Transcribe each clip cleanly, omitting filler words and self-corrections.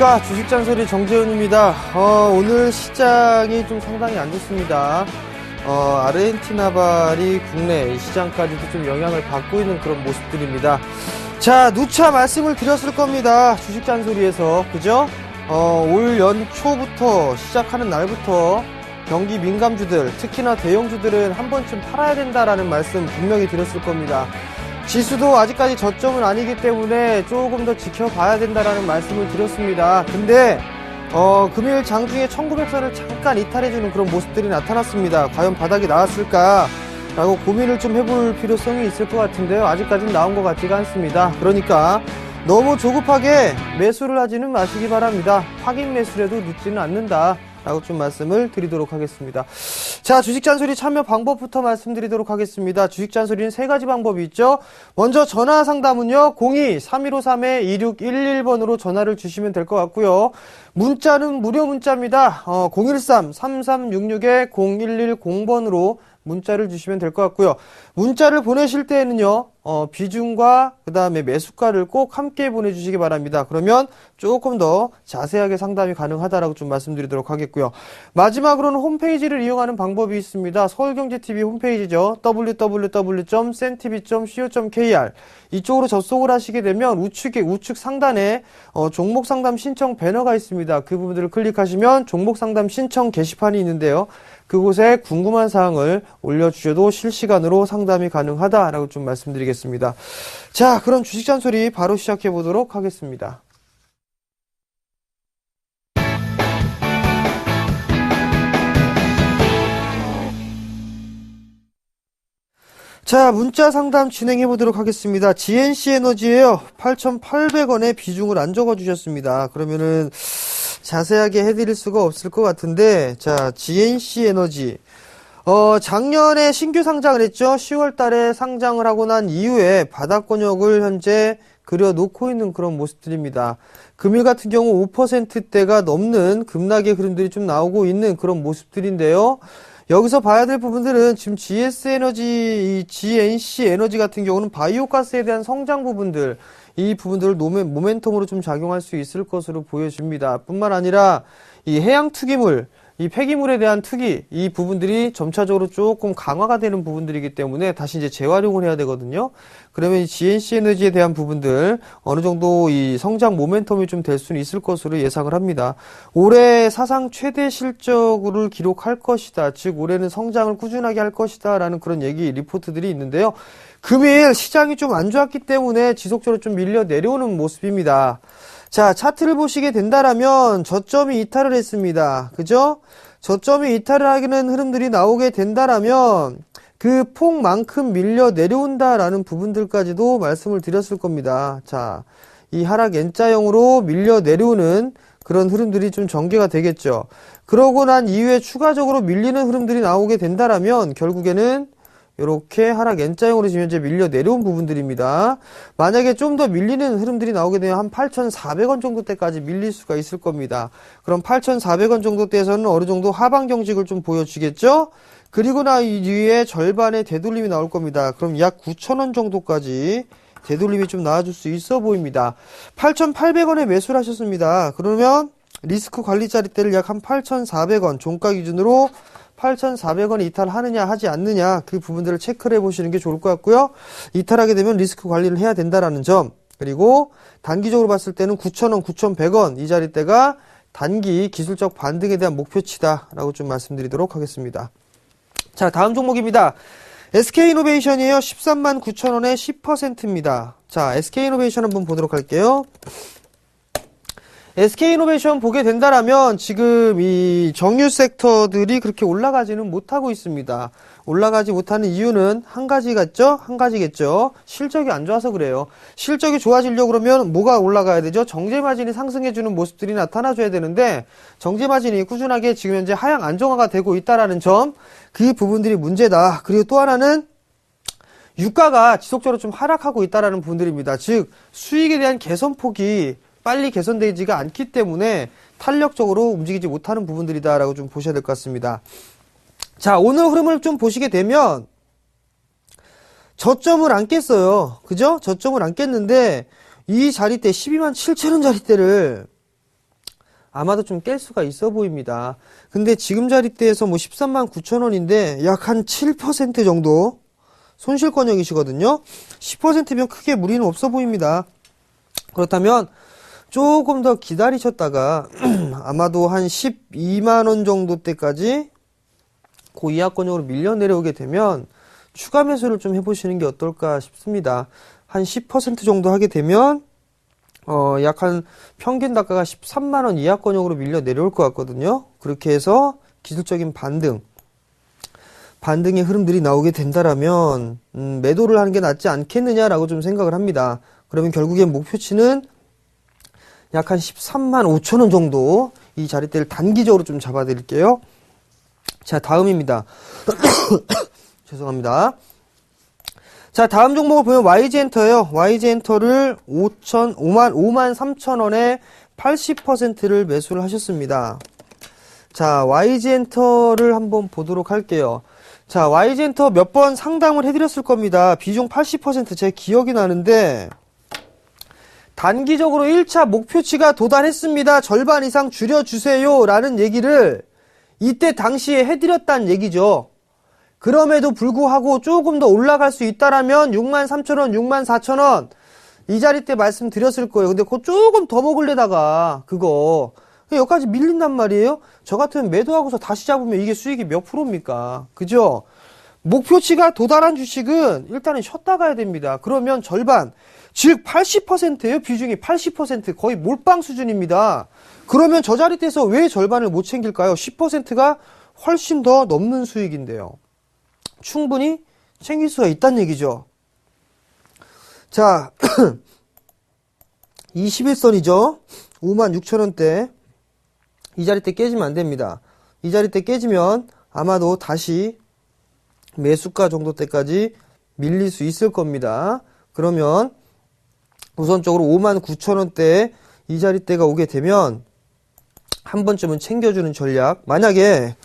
안녕하십니까. 주식잔소리 정재훈입니다. 오늘 시장이 좀 상당히 안 좋습니다. 아르헨티나발이 국내 시장까지도 좀 영향을 받고 있는 그런 모습들입니다. 자, 누차 말씀을 드렸을 겁니다. 주식잔소리에서. 그죠? 올 연초부터 시작하는 날부터 경기 민감주들, 특히나 대형주들은 한 번쯤 팔아야 된다라는 말씀 분명히 드렸을 겁니다. 지수도 아직까지 저점은 아니기 때문에 조금 더 지켜봐야 된다라는 말씀을 드렸습니다. 근데 금요일 장중에 1900선을 잠깐 이탈해주는 그런 모습들이 나타났습니다. 과연 바닥이 나왔을까? 라고 고민을 좀 해볼 필요성이 있을 것 같은데요. 아직까지는 나온 것 같지가 않습니다. 그러니까 너무 조급하게 매수를 하지는 마시기 바랍니다. 확인 매수라도 늦지는 않는다 라고 좀 말씀을 드리도록 하겠습니다. 자, 주식잔소리 참여 방법부터 말씀드리도록 하겠습니다. 주식잔소리는 세 가지 방법이 있죠. 먼저 전화 상담은요, 02-3153-2611번으로 전화를 주시면 될 것 같고요. 문자는 무료 문자입니다. 013-3366-0110번으로 문자를 주시면 될 것 같고요. 문자를 보내실 때에는요, 비중과 그 다음에 매수가를 꼭 함께 보내주시기 바랍니다. 그러면 조금 더 자세하게 상담이 가능하다라고 좀 말씀드리도록 하겠고요. 마지막으로는 홈페이지를 이용하는 방법이 있습니다. 서울경제TV 홈페이지죠. www.sentv.co.kr 이쪽으로 접속을 하시게 되면 우측 상단에 종목 상담 신청 배너가 있습니다. 그 부분들을 클릭하시면 종목 상담 신청 게시판이 있는데요. 그곳에 궁금한 사항을 올려주셔도 실시간으로 상담이 가능하다라고 좀 말씀드리겠습니다. 자, 그럼 주식잔소리 바로 시작해 보도록 하겠습니다. 자, 문자 상담 진행해 보도록 하겠습니다. GNC에너지예요. 8,800원에 비중을 안 적어 주셨습니다. 그러면은 자세하게 해드릴 수가 없을 것 같은데, 자, GNC에너지. 작년에 신규 상장을 했죠. 10월 달에 상장을 하고 난 이후에 바닥권역을 현재 그려놓고 있는 그런 모습들입니다. 금일 같은 경우 5%대가 넘는 급락의 흐름들이 좀 나오고 있는 그런 모습들인데요. 여기서 봐야 될 부분들은 지금 GNC 에너지 같은 경우는 바이오가스에 대한 성장 부분들, 이 부분들을 모멘텀으로 좀 작용할 수 있을 것으로 보여집니다. 뿐만 아니라 이 해양 투기물, 이 폐기물에 대한 투기, 이 부분들이 점차적으로 조금 강화가 되는 부분들이기 때문에 다시 이제 재활용을 해야 되거든요. 그러면 이 GNC 에너지에 대한 부분들 어느 정도 이 성장 모멘텀이 좀 될 수는 있을 것으로 예상을 합니다. 올해 사상 최대 실적을 기록할 것이다. 즉 올해는 성장을 꾸준하게 할 것이다 라는 그런 얘기 리포트들이 있는데요. 금일 시장이 좀 안 좋았기 때문에 지속적으로 좀 밀려 내려오는 모습입니다. 자, 차트를 보시게 된다라면 저점이 이탈을 했습니다. 그죠? 저점이 이탈을 하는 흐름들이 나오게 된다라면 그 폭만큼 밀려 내려온다라는 부분들까지도 말씀을 드렸을 겁니다. 자, 이 하락 N자형으로 밀려 내려오는 그런 흐름들이 좀 전개가 되겠죠. 그러고 난 이후에 추가적으로 밀리는 흐름들이 나오게 된다라면 결국에는 이렇게 하락 N자형으로 지금 현재 밀려 내려온 부분들입니다. 만약에 좀 더 밀리는 흐름들이 나오게 되면 한 8,400원 정도 때까지 밀릴 수가 있을 겁니다. 그럼 8,400원 정도 때에서는 어느 정도 하방 경직을 좀 보여주겠죠? 그리고 나 이후에 절반의 되돌림이 나올 겁니다. 그럼 약 9,000원 정도까지 되돌림이 좀 나와줄 수 있어 보입니다. 8,800원에 매수를 하셨습니다. 그러면 리스크 관리 자리대를 약 한 8,400원 종가 기준으로 8,400원 이탈하느냐 하지 않느냐 그 부분들을 체크를 해보시는 게 좋을 것 같고요. 이탈하게 되면 리스크 관리를 해야 된다라는 점, 그리고 단기적으로 봤을 때는 9,000원, 9,100원 이 자리대가 단기 기술적 반등에 대한 목표치다 라고 좀 말씀드리도록 하겠습니다. 자, 다음 종목입니다. SK이노베이션이에요. 13만 9천원에 10%입니다. 자, SK이노베이션 한번 보도록 할게요. SK이노베이션 보게 된다라면 지금 이 정유 섹터들이 그렇게 올라가지는 못하고 있습니다. 올라가지 못하는 이유는 한 가지겠죠. 실적이 안 좋아서 그래요. 실적이 좋아지려고 그러면 뭐가 올라가야 되죠? 정제마진이 상승해주는 모습들이 나타나줘야 되는데 정제마진이 꾸준하게 지금 현재 하향 안정화가 되고 있다라는 점, 그 부분들이 문제다. 그리고 또 하나는 유가가 지속적으로 좀 하락하고 있다라는 부분들입니다. 즉 수익에 대한 개선폭이 빨리 개선되지가 않기 때문에 탄력적으로 움직이지 못하는 부분들이다라고 좀 보셔야 될 것 같습니다. 자, 오늘 흐름을 좀 보시게 되면 저점을 안 깼어요. 그죠? 저점을 안 깼는데 이 자리대 12만 7천원 자리대를 아마도 좀 깰 수가 있어 보입니다. 근데 지금 자리대에서 뭐 13만 9천 원인데 약 한 7% 정도 손실권역이시거든요. 10%면 크게 무리는 없어 보입니다. 그렇다면 조금 더 기다리셨다가 아마도 한 12만 원 정도 때까지 그 이하권역으로 밀려 내려오게 되면 추가 매수를 좀 해보시는 게 어떨까 싶습니다. 한 10% 정도 하게 되면 약 한 평균 단가가 13만 원 이하권역으로 밀려 내려올 것 같거든요. 그렇게 해서 기술적인 반등의 흐름들이 나오게 된다라면 매도를 하는 게 낫지 않겠느냐라고 좀 생각을 합니다. 그러면 결국엔 목표치는 약 한 13만 5천 원 정도 이 자리대를 단기적으로 좀 잡아 드릴게요. 자, 다음입니다. 죄송합니다. 자, 다음 종목을 보면 YG엔터예요. YG엔터를 5만 3천 원에 80%를 매수를 하셨습니다. 자, YG엔터를 한번 보도록 할게요. 자, YG엔터 몇 번 상담을 해드렸을 겁니다. 비중 80% 제 기억이 나는데 단기적으로 1차 목표치가 도달했습니다. 절반 이상 줄여주세요 라는 얘기를 이때 당시에 해드렸다는 얘기죠. 그럼에도 불구하고 조금 더 올라갈 수 있다라면 6만 3천 원, 6만 4천 원 이 자리 때 말씀드렸을 거예요. 근데 그거 조금 더 먹으려다가 그거 여기까지 밀린단 말이에요. 저 같으면 매도하고서 다시 잡으면 이게 수익이 몇 프로입니까? 그죠? 목표치가 도달한 주식은 일단은 쉬었다 가야 됩니다. 그러면 절반, 즉 80%예요. 비중이 80%, 거의 몰빵 수준입니다. 그러면 저 자리대에서 왜 절반을 못 챙길까요? 10%가 훨씬 더 넘는 수익인데요. 충분히 챙길 수가 있다는 얘기죠. 자, 21선이죠. 5만 6천 원대. 이 자리대 깨지면 안 됩니다. 이 자리대 깨지면 아마도 다시 매수가 정도 때까지 밀릴 수 있을 겁니다. 그러면 우선적으로 5만 9천 원대 이 자리대가 오게 되면 한 번쯤은 챙겨주는 전략. 만약에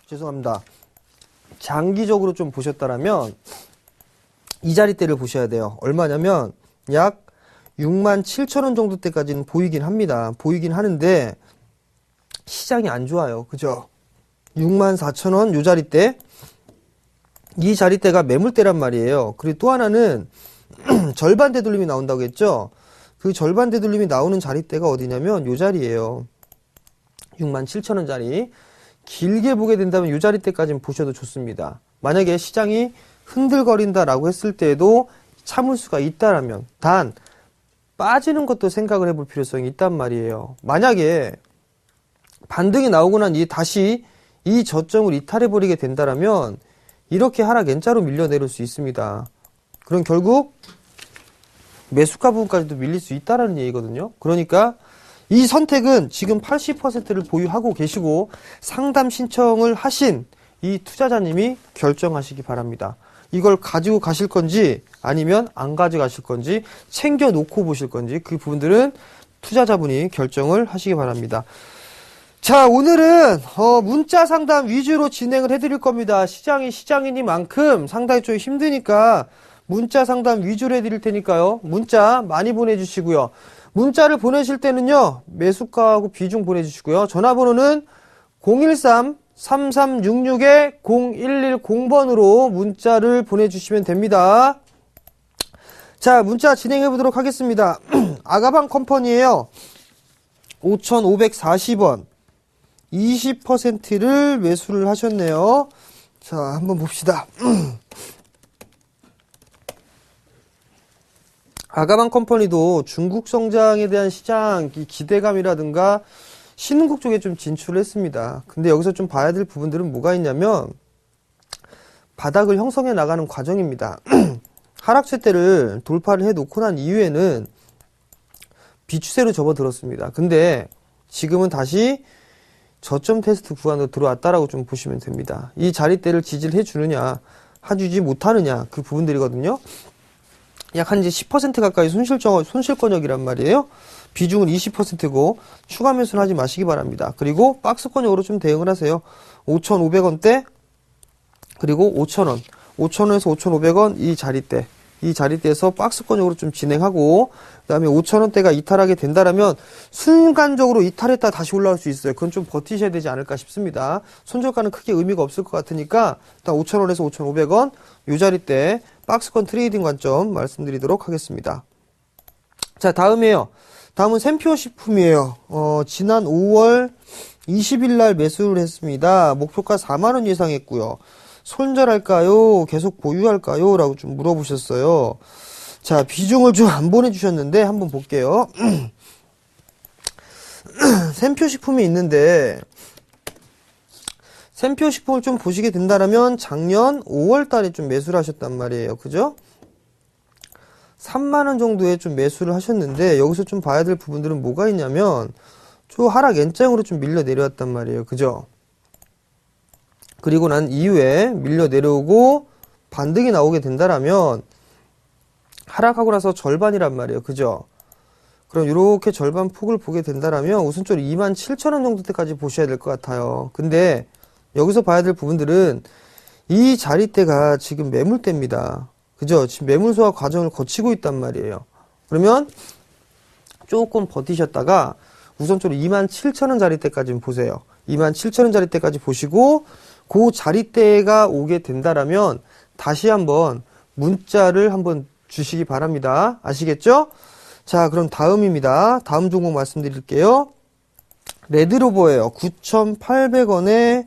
죄송합니다. 장기적으로 좀 보셨다라면 이 자리대를 보셔야 돼요. 얼마냐면 약 6만 7천 원 정도 때까지는 보이긴 합니다. 보이긴 하는데 시장이 안 좋아요. 그죠? 6만 4천 원 요 자리대. 이 자리대가 매물대란 말이에요. 그리고 또 하나는 절반 되돌림이 나온다고 했죠? 그 절반 되돌림이 나오는 자리대가 어디냐면 요 자리예요. 6만 7천 원짜리. 길게 보게 된다면 요 자리대까지는 보셔도 좋습니다. 만약에 시장이 흔들거린다라고 했을 때에도 참을 수가 있다라면 단 빠지는 것도 생각을 해볼 필요성이 있단 말이에요. 만약에 반등이 나오고 난 다시 이 저점을 이탈해버리게 된다라면 이렇게 하락 N자로 밀려내릴 수 있습니다. 그럼 결국 매수가 부분까지도 밀릴 수 있다라는 얘기거든요. 그러니까 이 선택은 지금 80%를 보유하고 계시고 상담 신청을 하신 이 투자자님이 결정하시기 바랍니다. 이걸 가지고 가실 건지 아니면 안 가져가실 건지 챙겨 놓고 보실 건지 그 부분들은 투자자분이 결정을 하시기 바랍니다. 자, 오늘은 문자 상담 위주로 진행을 해드릴 겁니다. 시장이 시장이니만큼 상당히 좀 힘드니까 문자 상담 위주로 해드릴 테니까요. 문자 많이 보내주시고요. 문자를 보내실 때는요. 매수가하고 비중 보내주시고요. 전화번호는 013-3366-0110번으로 문자를 보내주시면 됩니다. 자, 문자 진행해 보도록 하겠습니다. 아가방 컴퍼니에요. 5,540원. 20%를 매수를 하셨네요. 자, 한번 봅시다. 아가방 컴퍼니도 중국 성장에 대한 시장 기대감이라든가 신흥국 쪽에 좀 진출을 했습니다. 근데 여기서 좀 봐야 될 부분들은 뭐가 있냐면 바닥을 형성해 나가는 과정입니다. 하락세대를 돌파를 해 놓고 난 이후에는 비추세로 접어들었습니다. 근데 지금은 다시 저점 테스트 구간으로 들어왔다라고 좀 보시면 됩니다. 이 자리대를 지지를 해주느냐 해주지 못하느냐 그 부분들이거든요. 약 한 이제 10% 가까이 손실권역이란 말이에요. 비중은 20%고 추가 매수는 하지 마시기 바랍니다. 그리고 박스권역으로 좀 대응을 하세요. 5,500원대 그리고 5,000원 5,000원에서 5,500원 이 자리대 이 자리대에서 박스권역으로 좀 진행하고, 그 다음에 5,000원대가 이탈하게 된다라면 순간적으로 이탈했다 다시 올라올 수 있어요. 그건 좀 버티셔야 되지 않을까 싶습니다. 손절가는 크게 의미가 없을 것 같으니까 일단 5,000원에서 5,500원 이 자리대 박스권 트레이딩 관점 말씀드리도록 하겠습니다. 자, 다음이에요. 다음은 샘표 식품이에요. 지난 5월 20일 날 매수를 했습니다. 목표가 4만원 예상했고요. 손절할까요? 계속 보유할까요? 라고 좀 물어보셨어요. 자, 비중을 좀 안 보내주셨는데 한번 볼게요. 샘표 식품이 있는데 샘표 식품을 좀 보시게 된다면 작년 5월 달에 좀 매수를 하셨단 말이에요. 그죠? 3만원 정도에 좀 매수를 하셨는데 여기서 좀 봐야 될 부분들은 뭐가 있냐면 저 하락 N장으로 좀 밀려 내려왔단 말이에요. 그죠? 그리고 난 이후에 밀려 내려오고 반등이 나오게 된다라면 하락하고 나서 절반이란 말이에요. 그죠? 그럼 이렇게 절반 폭을 보게 된다라면 우선적으로 27,000원 정도 때까지 보셔야 될 것 같아요. 근데 여기서 봐야 될 부분들은 이 자리대가 지금 매물대입니다. 그죠? 지금 매물 소화 과정을 거치고 있단 말이에요. 그러면 조금 버티셨다가 우선적으로 27,000원 자리대까지 보세요. 27,000원 자리대까지 보시고 그 자리대가 오게 된다라면 다시 한번 문자를 한번 주시기 바랍니다. 아시겠죠? 자, 그럼 다음입니다. 다음 종목 말씀드릴게요. 레드로버예요. 9,800원에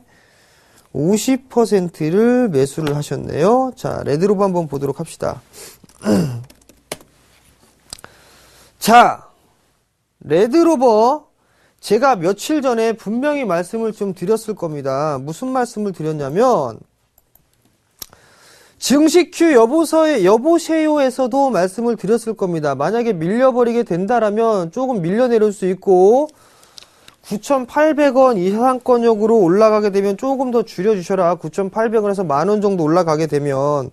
50%를 매수를 하셨네요. 자, 레드로버 한번 보도록 합시다. 자, 레드로버 제가 며칠 전에 분명히 말씀을 좀 드렸을 겁니다. 무슨 말씀을 드렸냐면 증시큐 여보세요에서도 말씀을 드렸을 겁니다. 만약에 밀려버리게 된다라면 조금 밀려내릴 수 있고 9,800원 이상권역으로 올라가게 되면 조금 더 줄여주셔라. 9,800원에서 만원 정도 올라가게 되면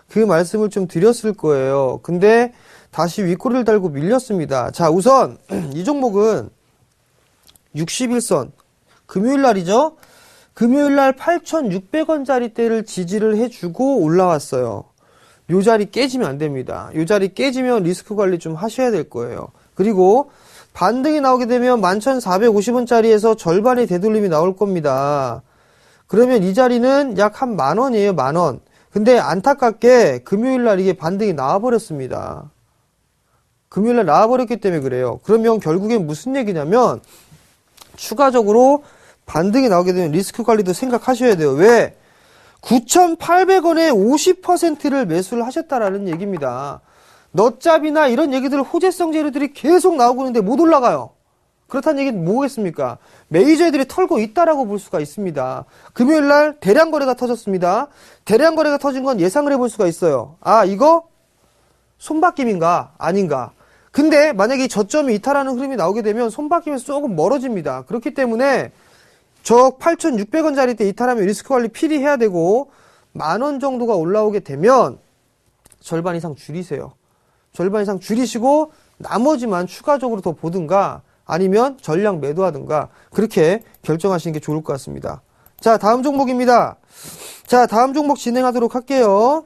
그 말씀을 좀 드렸을 거예요. 근데 다시 윗꼬리를 달고 밀렸습니다. 자, 우선 이 종목은 60일선 금요일 날이죠. 금요일 날 8,600원짜리대를 지지를 해주고 올라왔어요. 요 자리 깨지면 안 됩니다. 요 자리 깨지면 리스크 관리 좀 하셔야 될 거예요. 그리고 반등이 나오게 되면 11,450원짜리에서 절반의 되돌림이 나올 겁니다. 그러면 이 자리는 약 한 만원이에요. 만원. 근데 안타깝게 금요일 날 이게 반등이 나와버렸습니다. 금요일 날 나와버렸기 때문에 그래요. 그러면 결국엔 무슨 얘기냐면 추가적으로 반등이 나오게 되면 리스크 관리도 생각하셔야 돼요. 왜? 9,800원에 50%를 매수를 하셨다라는 얘기입니다. 넛잡이나 이런 얘기들 호재성 재료들이 계속 나오고 있는데 못 올라가요. 그렇다는 얘기는 뭐겠습니까? 메이저들이 털고 있다라고 볼 수가 있습니다. 금요일 날 대량 거래가 터졌습니다. 대량 거래가 터진 건 예상을 해볼 수가 있어요. 아, 이거 손바뀜인가? 아닌가? 근데 만약에 이 저점이 이탈하는 흐름이 나오게 되면 손바뀜에서 조금 멀어집니다. 그렇기 때문에 저 8,600원짜리 때 이탈하면 리스크 관리 필히 해야 되고 만원 정도가 올라오게 되면 절반 이상 줄이세요. 절반 이상 줄이시고 나머지만 추가적으로 더 보든가 아니면 전량 매도하든가 그렇게 결정하시는 게 좋을 것 같습니다. 자, 다음 종목입니다. 자, 다음 종목 진행하도록 할게요.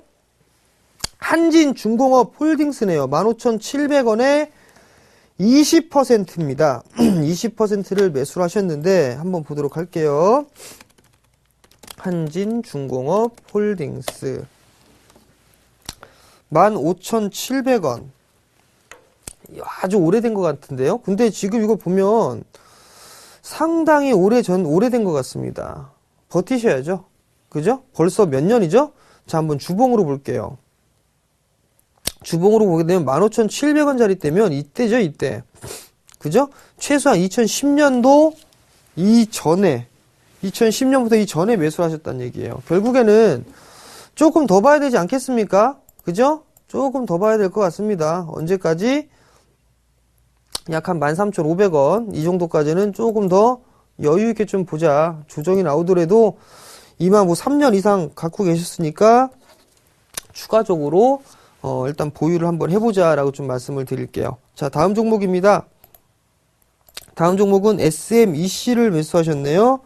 한진중공업 홀딩스네요. 15,700원에 20%입니다. 20%를 매수를 하셨는데 한번 보도록 할게요. 한진중공업 홀딩스 15,700원. 아주 오래된 것 같은데요. 근데 지금 이거 보면 상당히 오래된 것 같습니다. 버티셔야죠. 그죠? 벌써 몇 년이죠? 자, 한번 주봉으로 볼게요. 주봉으로 보게 되면 15,700원짜리 때면 이때죠, 이때. 그죠? 최소한 2010년도 이전에, 2010년부터 이전에 매수를 하셨다는 얘기예요. 결국에는 조금 더 봐야 되지 않겠습니까? 그죠? 조금 더 봐야 될 것 같습니다. 언제까지? 약 한 13,500원. 이 정도까지는 조금 더 여유있게 좀 보자. 조정이 나오더라도 이만 뭐 3년 이상 갖고 계셨으니까 추가적으로 일단 보유를 한번 해보자 라고 좀 말씀을 드릴게요. 자, 다음 종목입니다. 다음 종목은 SMEC를 매수하셨네요.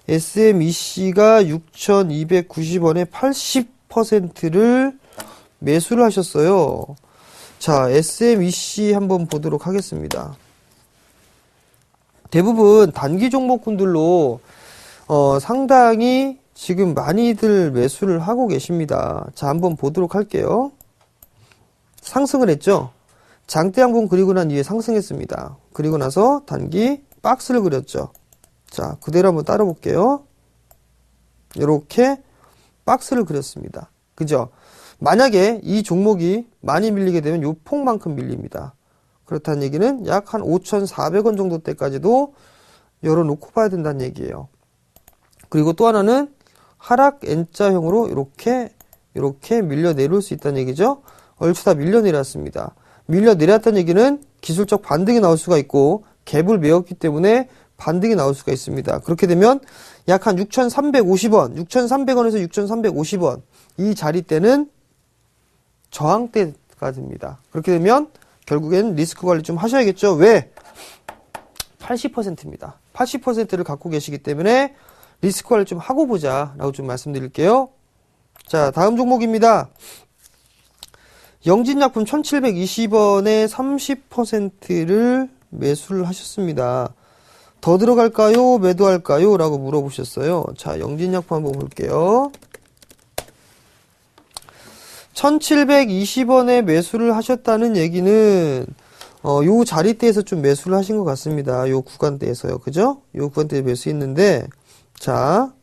SMEC가 6,290원에 80%를 매수를 하셨어요. 자, SMEC 한번 보도록 하겠습니다. 대부분 단기 종목군들로 상당히 지금 많이들 매수를 하고 계십니다. 자, 한번 보도록 할게요. 상승을 했죠. 장대 한번 그리고 난 이후에 상승했습니다. 그리고 나서 단기 박스를 그렸죠. 자, 그대로 한번 따라 볼게요. 이렇게 박스를 그렸습니다. 그죠? 만약에 이 종목이 많이 밀리게 되면 요 폭만큼 밀립니다. 그렇다는 얘기는 약 한 5,400원 정도 때까지도 열어놓고 봐야 된다는 얘기예요. 그리고 또 하나는 하락 N자형으로 이렇게 밀려 내려올 수 있다는 얘기죠. 얼추 다 밀려 내렸습니다. 밀려 내렸다는 얘기는 기술적 반등이 나올 수가 있고 갭을 메웠기 때문에 반등이 나올 수가 있습니다. 그렇게 되면 약 한 6,350원, 6,300원에서 6,350원 이 자리대는 저항대가 됩니다. 그렇게 되면 결국엔 리스크 관리 좀 하셔야겠죠. 왜? 80%입니다. 80%를 갖고 계시기 때문에 리스크 관리 좀 하고 보자 라고 좀 말씀드릴게요. 자, 다음 종목입니다. 영진약품 1720원에 30%를 매수를 하셨습니다. 더 들어갈까요? 매도할까요? 라고 물어보셨어요. 자, 영진약품 한번 볼게요. 1720원에 매수를 하셨다는 얘기는 요 자리대에서 좀 매수를 하신 것 같습니다. 요 구간대에서요. 그죠? 요 구간대에 매수했는데 자,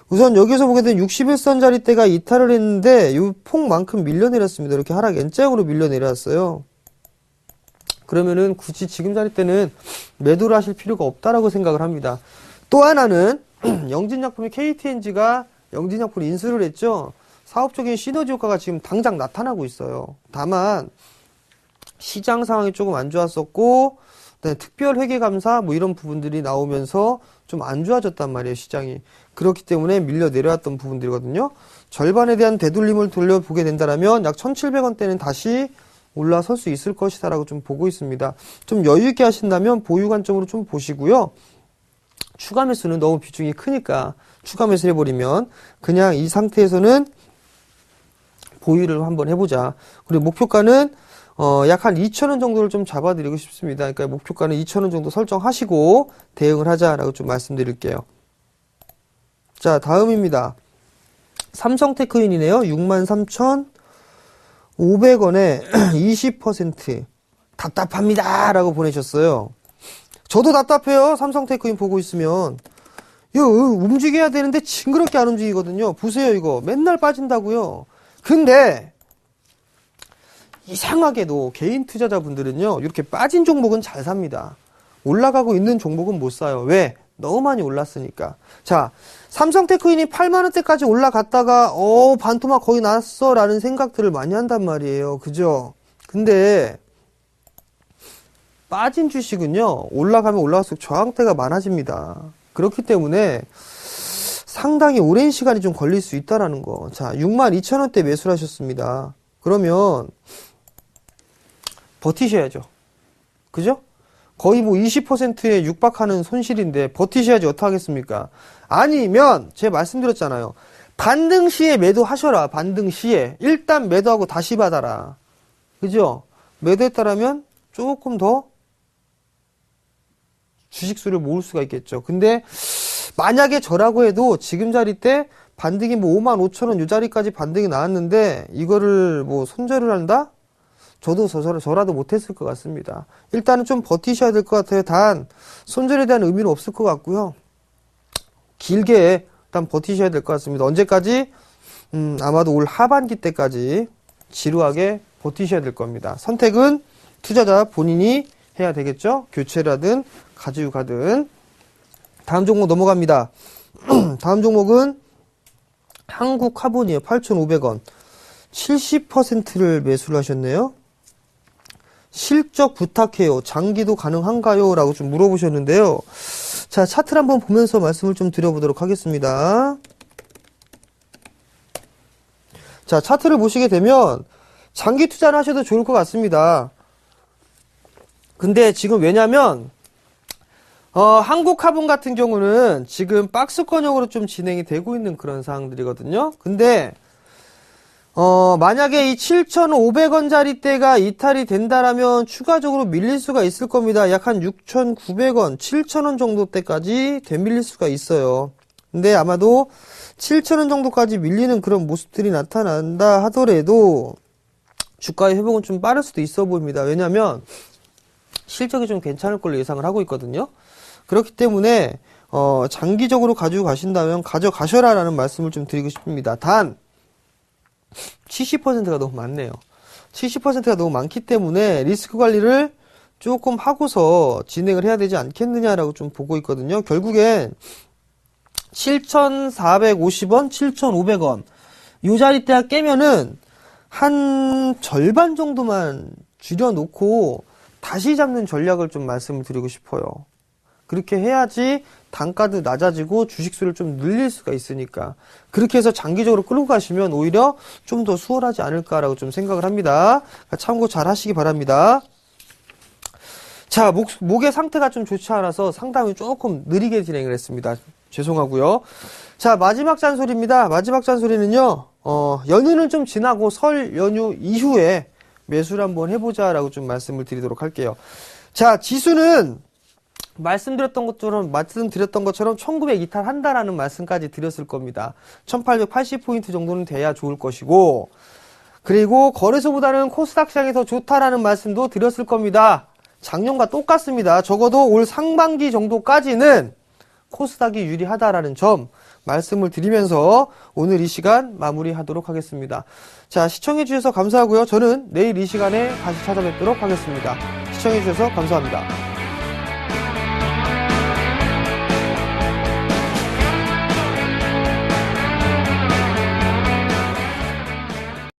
우선 여기서 보게 되면 61선 자리대가 이탈을 했는데 요 폭만큼 밀려내렸습니다. 이렇게 하락 N자형으로 밀려내렸어요. 그러면은 굳이 지금 자리대는 매도를 하실 필요가 없다라고 생각을 합니다. 또 하나는 영진약품이 KTNG가 영진약품 인수를 했죠. 사업적인 시너지 효과가 지금 당장 나타나고 있어요. 다만 시장 상황이 조금 안 좋았었고 특별 회계감사 뭐 이런 부분들이 나오면서 좀 안 좋아졌단 말이에요. 시장이. 그렇기 때문에 밀려 내려왔던 부분들이거든요. 절반에 대한 되돌림을 돌려보게 된다면 약 1,700원대는 다시 올라설 수 있을 것이다 라고 좀 보고 있습니다. 좀 여유 있게 하신다면 보유 관점으로 좀 보시고요. 추가 매수는 너무 비중이 크니까 추가 매수를 해버리면 그냥 이 상태에서는 보유를 한번 해보자. 그리고 목표가는 약 한 2,000원 정도를 좀 잡아드리고 싶습니다. 그러니까 목표가는 2,000원 정도 설정하시고 대응을 하자라고 좀 말씀드릴게요. 자, 다음입니다. 삼성테크인이네요. 63,500원에 20% 답답합니다 라고 보내셨어요. 저도 답답해요. 삼성테크인 보고 있으면. 이거 움직여야 되는데 징그럽게 안 움직이거든요. 보세요 이거. 맨날 빠진다고요. 근데 이상하게도 개인 투자자분들은요. 이렇게 빠진 종목은 잘 삽니다. 올라가고 있는 종목은 못 사요. 왜? 너무 많이 올랐으니까. 자, 삼성테크인이 8만원대까지 올라갔다가 반토막 거의 났어 라는 생각들을 많이 한단 말이에요. 그죠? 근데 빠진 주식은요. 올라가면 올라갈수록 저항대가 많아집니다. 그렇기 때문에 상당히 오랜 시간이 좀 걸릴 수 있다라는 거. 자, 62,000원대 매수를 하셨습니다. 그러면 버티셔야죠. 그죠? 거의 뭐 20%에 육박하는 손실인데 버티셔야지 어떡하겠습니까? 아니면 제가 말씀드렸잖아요. 반등 시에 매도하셔라. 반등 시에. 일단 매도하고 다시 받아라. 그죠? 매도했다라면 조금 더 주식수를 모을 수가 있겠죠. 근데 만약에 저라고 해도 지금 자리 때 반등이 뭐 55,000원 요 자리까지 반등이 나왔는데 이거를 뭐 손절을 한다? 저라도 못했을 것 같습니다. 일단은 좀 버티셔야 될 것 같아요. 단 손절에 대한 의미는 없을 것 같고요. 길게 일단 버티셔야 될 것 같습니다. 언제까지? 아마도 올 하반기 때까지 지루하게 버티셔야 될 겁니다. 선택은 투자자 본인이 해야 되겠죠. 교체라든 가지고 가든. 다음 종목 넘어갑니다. 다음 종목은 한국카본이에요. 8,500원. 70%를 매수를 하셨네요. 실적 부탁해요. 장기도 가능한가요? 라고 좀 물어보셨는데요. 자, 차트를 한번 보면서 말씀을 좀 드려보도록 하겠습니다. 자, 차트를 보시게 되면 장기 투자를 하셔도 좋을 것 같습니다. 근데 지금 왜냐면 한국카본 같은 경우는 지금 박스권형으로 좀 진행이 되고 있는 그런 상황들이거든요. 근데 만약에 이 7,500원짜리대가 이탈이 된다라면 추가적으로 밀릴 수가 있을 겁니다. 약 한 6,900원, 7,000원 정도 때까지 되밀릴 수가 있어요. 근데 아마도 7,000원 정도까지 밀리는 그런 모습들이 나타난다 하더라도 주가의 회복은 좀 빠를 수도 있어 보입니다. 왜냐면 실적이 좀 괜찮을 걸로 예상을 하고 있거든요. 그렇기 때문에 장기적으로 가지고 가신다면 가져가셔라라는 말씀을 좀 드리고 싶습니다. 단 70%가 너무 많네요. 70%가 너무 많기 때문에 리스크 관리를 조금 하고서 진행을 해야 되지 않겠느냐라고 좀 보고 있거든요. 결국엔 7,450원, 7,500원 요 자리대가 깨면은 한 절반 정도만 줄여놓고 다시 잡는 전략을 좀 말씀을 드리고 싶어요. 그렇게 해야지 단가도 낮아지고 주식수를 좀 늘릴 수가 있으니까 그렇게 해서 장기적으로 끌고 가시면 오히려 좀 더 수월하지 않을까라고 좀 생각을 합니다. 참고 잘 하시기 바랍니다. 자, 목의 상태가 좀 좋지 않아서 상담이 조금 느리게 진행을 했습니다. 죄송하고요. 자, 마지막 잔소리입니다. 마지막 잔소리는요. 연휴는 좀 지나고 설 연휴 이후에 매수를 한번 해보자라고 좀 말씀을 드리도록 할게요. 자, 지수는 말씀드렸던 것처럼 1900 이탈한다라는 말씀까지 드렸을 겁니다. 1880포인트 정도는 돼야 좋을 것이고, 그리고 거래소보다는 코스닥 시장이 더 좋다라는 말씀도 드렸을 겁니다. 작년과 똑같습니다. 적어도 올 상반기 정도까지는 코스닥이 유리하다라는 점 말씀을 드리면서 오늘 이 시간 마무리하도록 하겠습니다. 자, 시청해주셔서 감사하고요. 저는 내일 이 시간에 다시 찾아뵙도록 하겠습니다. 시청해주셔서 감사합니다.